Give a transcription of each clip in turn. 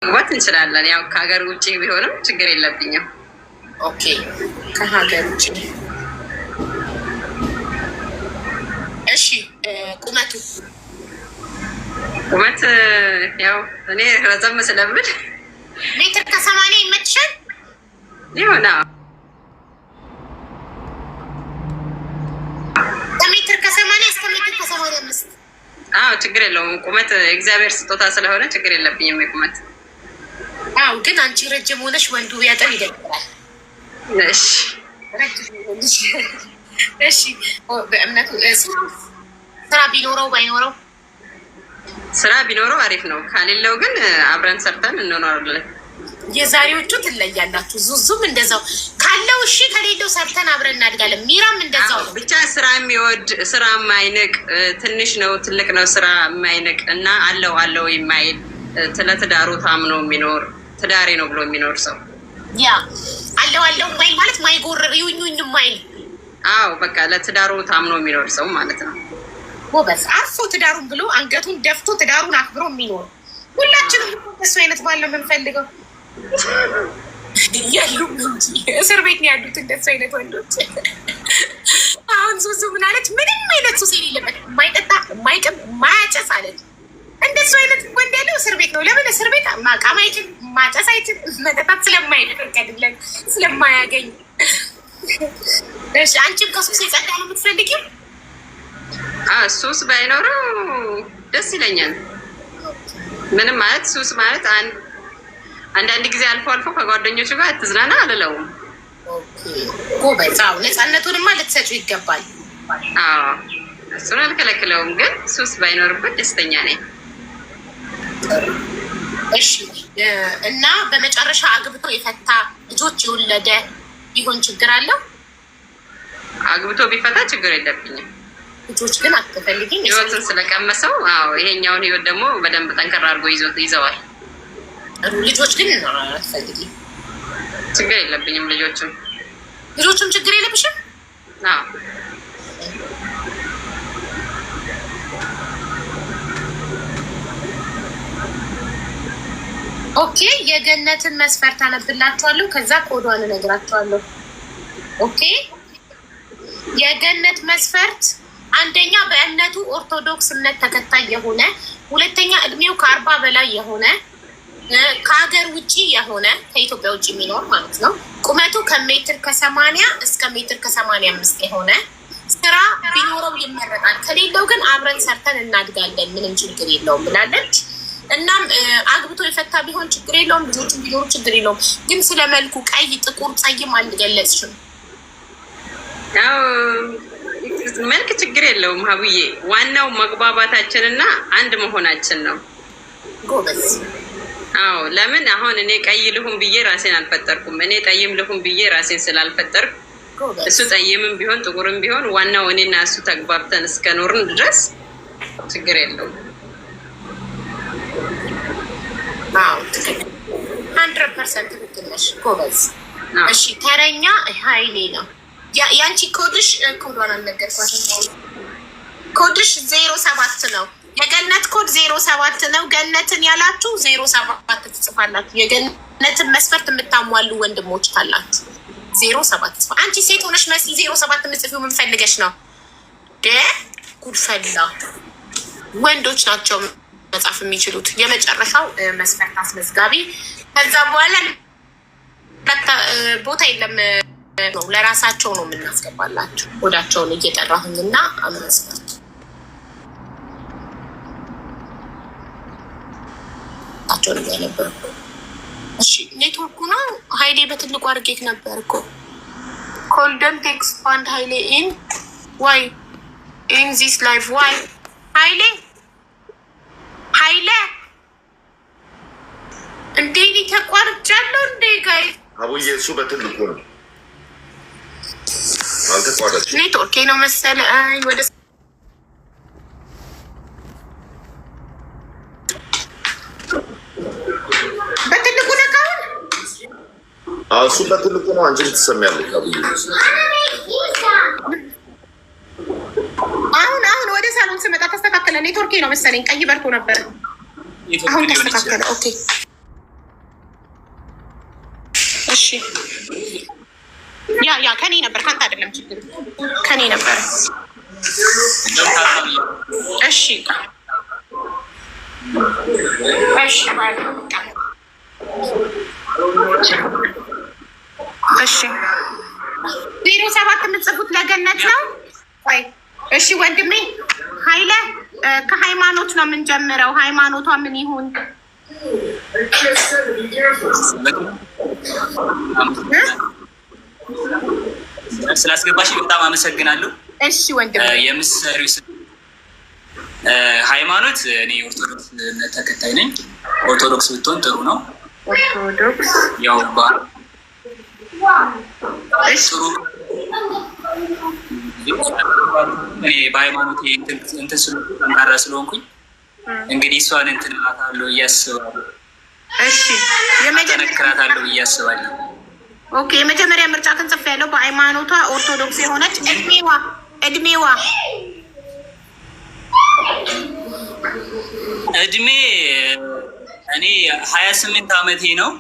መግባት እንችላለን። ያው ከሀገር ውጭ ቢሆንም ችግር የለብኝም። ኦኬ ከሀገር ውጭ እሺ። ቁመት ያው እኔ ረዘም ስለምል ሜትር ከ80 ይመችሻል ይሆና ከሜትር ከ80 እስከ ሜትር ከ85 ችግር የለውም። ቁመት እግዚአብሔር ስጦታ ስለሆነ ችግር የለብኝም የቁመት። ግን አንቺ ረጅም ሆነሽ ወንዱ ቢያጠር ይደብራል። እሺ በእምነቱ ስራ ቢኖረው ባይኖረው? ስራ ቢኖረው አሪፍ ነው። ከሌለው ግን አብረን ሰርተን እንኖራለን። የዛሬዎቹ ትለያላችሁ። ዙዙም እንደዛው ካለው እሺ፣ ከሌለው ሰርተን አብረን እናድጋለን። ሚራም እንደዛው ነው። ብቻ ስራ የሚወድ ስራ የማይንቅ ትንሽ ነው ትልቅ ነው ስራ የማይንቅ እና አለው የማይል ትዳሩ ታምኖ የሚኖር ትዳሬ ነው ብሎ የሚኖር ሰው ያ አለው ማይል ማለት ማይጎርር ይውኙኝ ማይል በቃ ለትዳሩ ታምኖ የሚኖር ሰው ማለት ነው። ጎበዝ አርፎ ትዳሩን ብሎ አንገቱን ደፍቶ ትዳሩን አክብሮ የሚኖር ሁላችንም እሱ አይነት ባለ የምንፈልገው ያሉ እንጂ እስር ቤት ነው ያሉት እንደሱ አይነት ወንዶች። አሁን ዙዙ ምን አለች? ምንም አይነት ሱስ የሌለበት ማይጠጣ ማይቅም ማያጨስ አለች። እንደሱ አይነት ወንድ ያለው እስር ቤት ነው። ለምን እስር ቤት ማቃም አይችል ማጨስ አይችል መጠጣት ስለማይፈቀድለን ስለማያገኝ። እሺ አንቺም ከሱስ የጸዳ ነው የምትፈልጊው? ሱስ ባይኖረው ደስ ይለኛል። ምንም ማለት ሱስ ማለት አንዳንድ ጊዜ አልፎ ከጓደኞቹ ጋር ትዝናና አልለውም። ጎበዝ ነፃነቱንማ ልትሰጪው ይገባል። እሱን አልከለክለውም፣ ግን ሱስ ባይኖርበት ደስተኛ ነኝ። እሺ እና በመጨረሻ አግብቶ የፈታ ልጆች የወለደ ቢሆን ችግር አለው? አግብቶ ቢፈታ ችግር የለብኝም። ልጆች ግን አትፈልጊም? ህይወትን ስለቀመሰው ይሄኛውን ህይወት ደግሞ በደንብ ጠንከር አድርጎ ይዘዋል። ልጆች ግን አትፈልጊም? ችግር የለብኝም። ልጆችም ችግር የለብሽም? ኦኬ የገነትን መስፈርት አነብላችኋለሁ፣ ከዛ ኮዷን እነግራችኋለሁ። ኦኬ የገነት መስፈርት አንደኛ በእምነቱ ኦርቶዶክስ እምነት ተከታይ የሆነ፣ ሁለተኛ እድሜው ከ40 በላይ የሆነ፣ ከሀገር ውጭ የሆነ ከኢትዮጵያ ውጭ የሚኖር ማለት ነው። ቁመቱ ከሜትር ከ80 እስከ ሜትር ከ85 የሆነ፣ ስራ ቢኖረው ይመረጣል። ከሌለው ግን አብረን ሰርተን እናድጋለን ምንም ችግር የለውም ብላለች። እናም አግብቶ የፈታ ቢሆን ችግር የለውም፣ ልጆቹም ቢኖሩ ችግር የለውም። ግን ስለ መልኩ ቀይ፣ ጥቁር፣ ጸይም አልገለጽሽም። መልክ ችግር የለውም ሀቡዬ፣ ዋናው መግባባታችንና አንድ መሆናችን ነው። ጎበዝ። ለምን አሁን እኔ ቀይ ልሁን ብዬ ራሴን አልፈጠርኩም። እኔ ጠይም ልሁን ብዬ ራሴን ስላልፈጠርኩ እሱ ጠይምም ቢሆን ጥቁርም ቢሆን ዋናው እኔና እሱ ተግባብተን እስከኖርን ድረስ ችግር የለውም። 100% ትክክል ነሽ። ጎበዝ። እሺ ተረኛ ሀይሌ ነው። የአንቺ ኮድሽ ኮዷን አልነገርኳትም። ኮድሽ 07 ነው። የገነት ኮድ 07 ነው። ገነትን ያላችሁ 07 ትጽፋላችሁ። የገነትን መስፈርት የምታሟሉ ወንድሞች ካላችሁ 07 ጽፋ። አንቺ ሴት ሆነሽ መስል 07 የምጽፊው ምን ፈልገሽ ነው? ጉድፈላ ወንዶች ናቸው መጻፍ የሚችሉት። የመጨረሻው መስፈርት አስመዝጋቢ። ከዛ በኋላ ቦታ የለም ነው፣ ለራሳቸው ነው የምናስገባላቸው። ወዳቸውን እየጠራሁኝ እና መስፈርት አቸውን እያነበሩ። እሺ ኔትወርኩ ነው ሀይሌ። በትልቁ አድርጌት ነበር እኮ ኮልደን ኤክስፓንድ ሀይሌ ኢን ዋይ ኢን ዚስ ላይፍ ዋይ ሀይሌ እንዴ ተቋርጫለሁ እንዴ ጋይ አቡዬ እሱ በትልቁ ነው አልተቋረጥሽ። ኔትወርክ ነው መሰለ። ወደ በትልቁ ነካውን እሱ በትልቁ ነው። አንቺ ትሰሚያለሽ አቡዬ። አሁን ወደ ሳሎን ስመጣ ተስተካከለ። ኔትወርክ ነው መሰለኝ። ቀይ በርቶ ነበር፣ አሁን ተስተካከለ። ኦኬ እሺ ያ ከኔ ነበር ካንተ አይደለም ችግር ከኔ ነበር እሺ እሺ 07 የምትጽፉት ለገነት ነው ወይ? እሺ ወንድሜ ኃይለ ከሃይማኖት ነው የምንጀምረው። ሃይማኖቷ ምን ይሁን? ስላስገባሽ በጣም አመሰግናለሁ። እሺ ወንድሜ የምትሰሪው ሃይማኖት እኔ ኦርቶዶክስ ተከታይ ነኝ። ኦርቶዶክስ ብትሆን ጥሩ ነው። ኦርቶዶክስ ያው ጥሩ እኔ በሃይማኖት እንትን ጠንካራ ስለሆንኩኝ እንግዲህ እሷን እንትን እላታለሁ እያስባለሁ። እሺ ጠነክራታለሁ እያስባለሁ። ኦኬ የመጀመሪያ ምርጫ ክንጽፍ ያለው በሃይማኖቷ ኦርቶዶክስ የሆነች እድሜዋ እድሜ እኔ 28 ዓመቴ ነው።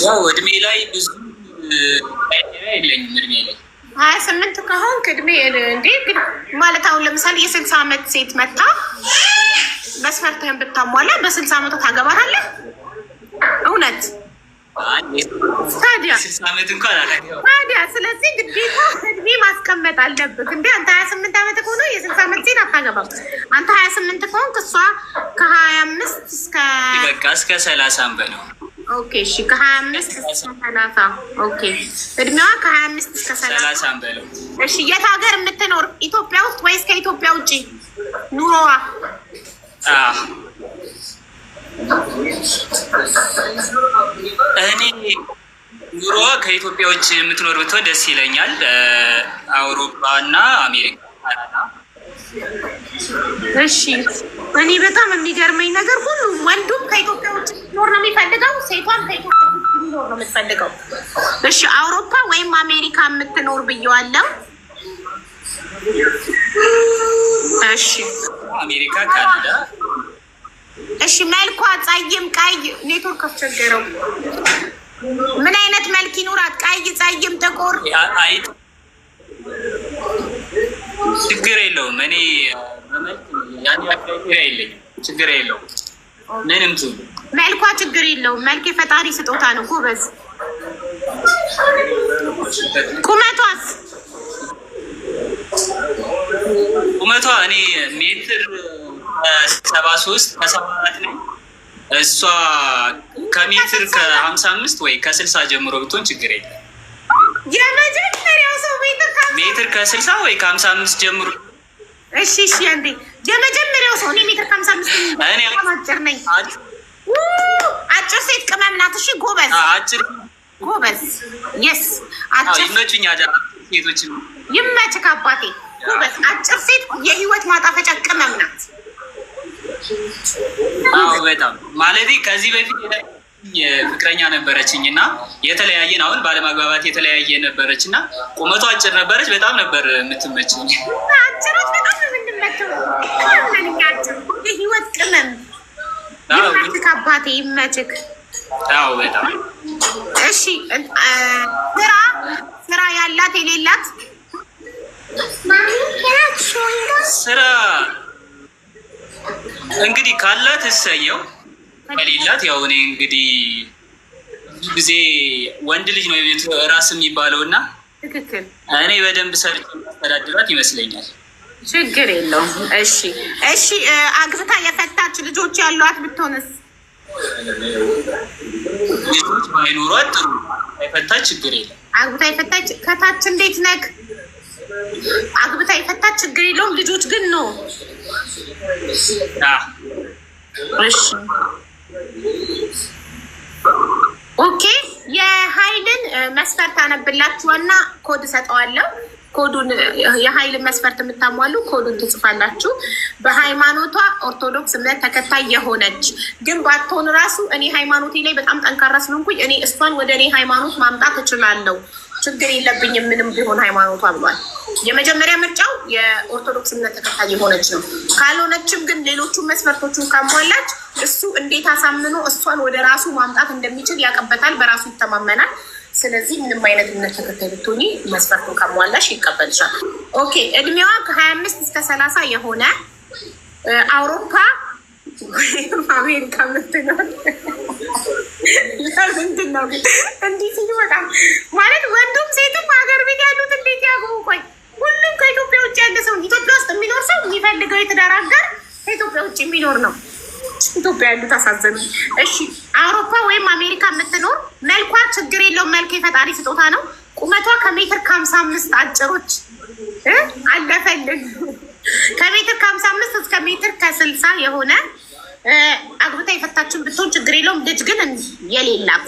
ያው እድሜ ላይ ብዙ የለኝም። እድሜ ላይ 28 ከሆንክ እድሜ እንዴ ማለት አሁን ለምሳሌ የ60 ዓመት ሴት መታ መስፈርትህን ብታሟላ በ60 ዓመቷ ታገባታለህ? እውነት ታዲያ 60 ዓመት እንኳን አላገባም። ታዲያ ስለዚህ ግዴታ እድሜ ማስቀመጥ አለብህ። እንዴ አንተ 28 ዓመት ከሆነ የ60 ዓመት ሴት አታገባም። አንተ 28 ከሆንክ እሷ ከ25 እስከ በቃ እስከ 30 በለው። ኦኬ እሺ ከ25 እስከ 30 ኦኬ እድሜዋ ከ25 እስከ 30 በለው። እሺ የት ሀገር የምትኖር? ኢትዮጵያ ውስጥ ወይስ ከኢትዮጵያ ውጪ ኑሮዋ? እኔ ኑሮዋ ከኢትዮጵያ ውጭ የምትኖር ብትሆን ደስ ይለኛል። አውሮፓ እና አሜሪካ፣ ካናዳ። እሺ እኔ በጣም የሚገርመኝ ነገር ሁሉም ወንዱም ከኢትዮጵያ ውጭ ኖር ነው የሚፈልገው፣ ሴቷም ከኢትዮጵያ ውጭ ኖር ነው የምትፈልገው። እሺ አውሮፓ ወይም አሜሪካ የምትኖር ብየዋለሁ። እሺ አሜሪካ፣ ካናዳ። እሺ መልኳ ጸይም፣ ቀይ ኔትወርክ አስቸገረው። ምን አይነት መልክ ይኑራት? ቀይ፣ ጸይም፣ ጥቁር? ችግር የለውም። እኔ በመልክ ያን ክራይቴሪያ የለኝም። ችግር የለውም። ምንም መልኳ ችግር የለውም። መልክ የፈጣሪ ስጦታ ነው። ጎበዝ። ቁመቷስ? ቁመቷ እኔ ሜትር 73 ከ74 ነኝ። እሷ ከሜትር ከ55 ወይ ከ60 ጀምሮ ብትሆን ችግር የለም። የመጀመሪያው ሰው ሜትር ከ60 ወይ ከ55 ጀምሮ። እሺ አንዴ የመጀመሪያው ሰው እኔ ሜትር ከ55 እኔ አጭር ነኝ። አጭር ሴት ቅመም ናት። እሺ ጎበዝ፣ አጭር ጎበዝ። የስ አጭር ይመቹኛል ሴቶች። ይመችህ አባቴ። ጎበዝ አጭር ሴት የህይወት ማጣፈጫ ቅመም ናት። አዎ በጣም ማለት ከዚህ በፊት ፍቅረኛ ነበረችኝ እና የተለያየን፣ አሁን ባለማግባባት የተለያየ ነበረች እና ቁመቷ አጭር ነበረች። በጣም ነበር የምትመችኝ። አጭሮች በጣም ነው የምንመቸው። የህይወት ቅመም። ይመችህ አባቴ፣ ይመችህ። አዎ በጣም እሺ። ስራ ያላት የሌላት? ስራ እንግዲህ ካላት እሰየው፣ ከሌላት ያው እኔ እንግዲህ ብዙ ጊዜ ወንድ ልጅ ነው የቤት ራስ የሚባለው እና ትክክል። እኔ በደንብ ሰርቼ ማስተዳድራት ይመስለኛል። ችግር የለውም። እሺ አግብታ የፈታች ልጆች ያሏት ብትሆንስ? ልጆች ባይኖሯት ጥሩ። የፈታች ችግር የለም። አግብታ የፈታች ከታች እንዴት ነክ? አግብታ የፈታች ችግር የለውም። ልጆች ግን ነው። እሺ ኦኬ። የሀይልን መስፈርት አነብላችኋና ኮድ እሰጠዋለሁ። ኮዱን የሀይልን መስፈርት የምታሟሉ ኮዱን ትጽፋላችሁ። በሃይማኖቷ ኦርቶዶክስ እምነት ተከታይ የሆነች ግን ባትሆን ራሱ እኔ ሃይማኖቴ ላይ በጣም ጠንካራ ስለሆንኩኝ እኔ እሷን ወደ እኔ ሃይማኖት ማምጣት እችላለሁ፣ ችግር የለብኝም ምንም ቢሆን ሃይማኖቷ ብሏል። የመጀመሪያ ምርጫው የኦርቶዶክስ እምነት ተከታይ የሆነች ነው። ካልሆነችም ግን ሌሎቹን መስፈርቶቹን ካሟላች እሱ እንዴት አሳምኖ እሷን ወደ ራሱ ማምጣት እንደሚችል ያቀበታል፣ በራሱ ይተማመናል። ስለዚህ ምንም አይነት እምነት ተከታይ ብትሆኚ መስፈርቱን ካሟላሽ ይቀበልሻል። ኦኬ እድሜዋ ከ25 እስከ 30 የሆነ አውሮፓ አሜሪካ ምትኖር ለምንድን ነው ግን እንዲህ ሲሉ በጣም ማለት ወንዱም ሴትም ሀገር ቤት ያሉት እንዴት ያግቡ? ቆይ ሁሉም ከኢትዮጵያ ውጭ ያለ ሰው ኢትዮጵያ ውስጥ የሚኖር ሰው የሚፈልገው የትዳር አጋር ከኢትዮጵያ ውጭ የሚኖር ነው። ኢትዮጵያ ያሉት አሳዘኑ። እሺ አውሮፓ ወይም አሜሪካ የምትኖር መልኳ ችግር የለውም፣ መልክ የፈጣሪ ስጦታ ነው። ቁመቷ ከሜትር ከ55 አጭሮች አለፈልግ ከሜትር ከ55 እስከ ሜትር ከ60 የሆነ አግብታ የፈታችን ብትሆን ችግር የለውም። ልጅ ግን የሌላት